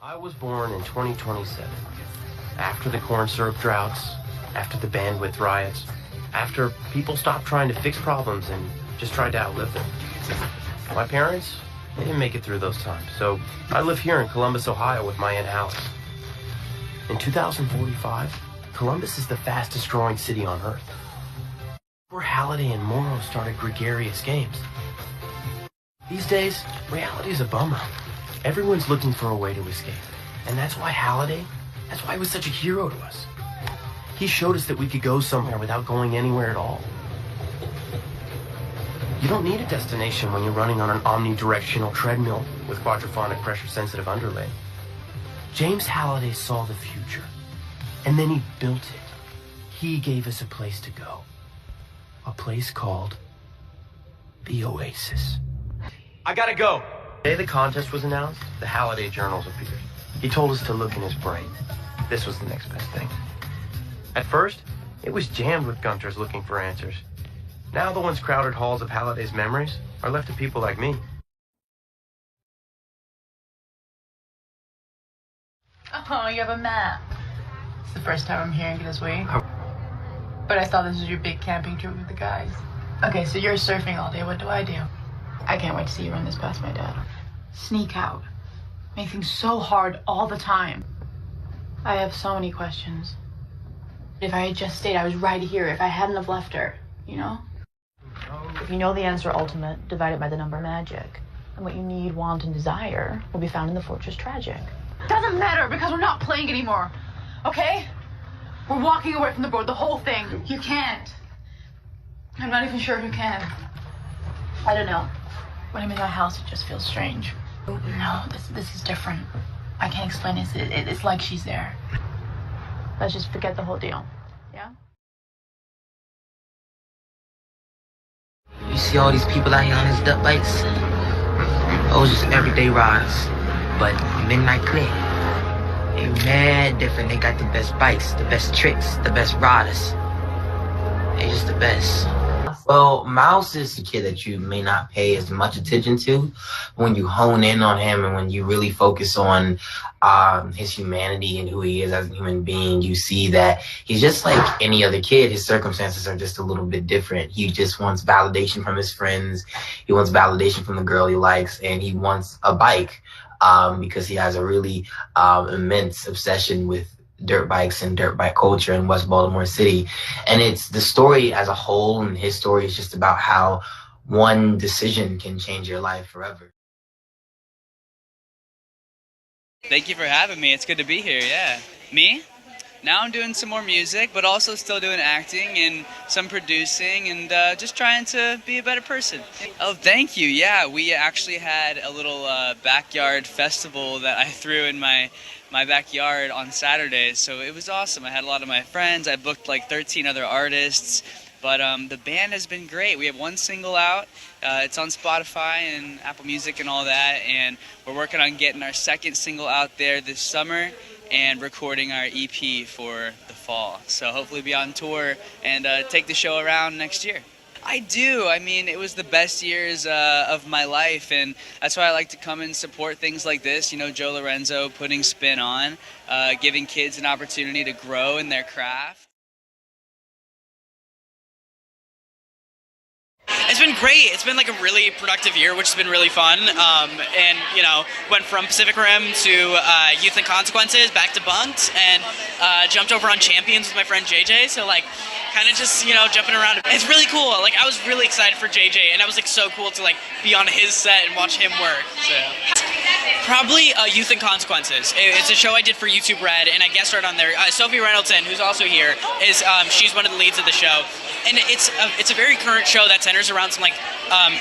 I was born in 2027, after the corn syrup droughts, after the bandwidth riots, after people stopped trying to fix problems and just tried to outlive them. My parents, they didn't make it through those times, so I live here in Columbus, Ohio with my Aunt Alice. In 2045, Columbus is the fastest growing city on Earth. Where Halliday and Morrow started gregarious games. These days, reality is a bummer. Everyone's looking for a way to escape. And that's why Halliday, that's why he was such a hero to us. He showed us that we could go somewhere without going anywhere at all. You don't need a destination when you're running on an omnidirectional treadmill with quadraphonic pressure-sensitive underlay. James Halliday saw the future, and then he built it. He gave us a place to go. A place called the Oasis. I gotta go. The day the contest was announced, the Halliday journals appeared. He told us to look in his brain. This was the next best thing. At first, it was jammed with Gunters looking for answers. Now the once crowded halls of Halliday's memories are left to people like me. Oh, you have a map. It's the first time I'm hearing it this way. But I thought this was your big camping trip with the guys. Okay, so you're surfing all day. What do? I can't wait to see you run this past my dad. Sneak out. Make things so hard all the time. I have so many questions. If I had just stayed, I was right here. If I hadn't have left her, you know? If you know the answer ultimate, divide it by the number magic. And what you need, want, and desire will be found in the Fortress Tragic. Doesn't matter because we're not playing anymore. Okay? We're walking away from the board, the whole thing. You can't. I'm not even sure who can. I don't know. When I'm in my house, it just feels strange. No, this is different. I can't explain it. It's like she's there. Let's just forget the whole deal. Yeah? You see all these people out here on these dirt bikes? Those just everyday riders. But Midnight Clear, they mad different. They got the best bikes, the best tricks, the best riders. They just the best. Well, Mouse is a kid that you may not pay as much attention to. When you hone in on him and when you really focus on his humanity and who he is as a human being, you see that he's just like any other kid. His circumstances are just a little bit different. He just wants validation from his friends. He wants validation from the girl he likes, and he wants a bike because he has a really immense obsession with dirt bikes and dirt bike culture in West Baltimore City. And it's the story as a whole, and his story is just about how one decision can change your life forever. Thank you for having me. It's good to be here, yeah. Me? Now I'm doing some more music, but also still doing acting and some producing and just trying to be a better person. Oh, thank you. Yeah, we actually had a little backyard festival that I threw in my backyard on Saturday, so it was awesome. I had a lot of my friends. I booked like 13 other artists, but the band has been great. We have one single out. It's on Spotify and Apple Music and all that, and we're working on getting our second single out there this summer and recording our EP for the fall. So hopefully be on tour and take the show around next year. I do. I mean, it was the best years of my life, and that's why I like to come and support things like this. You know, Joe Lorenzo putting spin on, giving kids an opportunity to grow in their craft. It's been great. It's been like a really productive year, which has been really fun. And, you know, went from Pacific Rim to Youth and Consequences, back to Bunked, and jumped over on Champions with my friend JJ. So, like, kind of just, you know, jumping around. It's really cool. Like, I was really excited for JJ, and that was, like, so cool to, like, be on his set and watch him work. So, probably Youth and Consequences. It's a show I did for YouTube Red, and I guest starred on there. Sophie Reynoldson, who's also here, is she's one of the leads of the show. And it's a very current show that centers around some like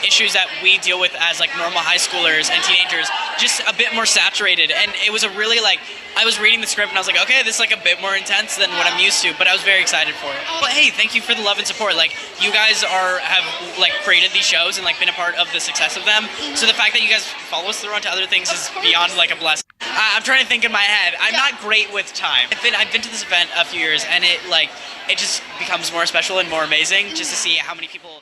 issues that we deal with as like normal high schoolers and teenagers, just a bit more saturated. And it was a really like, I was reading the script and I was like, okay, this is like a bit more intense than what I'm used to, but I was very excited for it. But hey, thank you for the love and support. Like, you guys have like created these shows and like been a part of the success of them. So the fact that you guys follow us through onto other things is beyond like a blessing. I'm trying to think in my head. I'm not great with time. I've been to this event a few years, and it just becomes more special and more amazing just to see how many people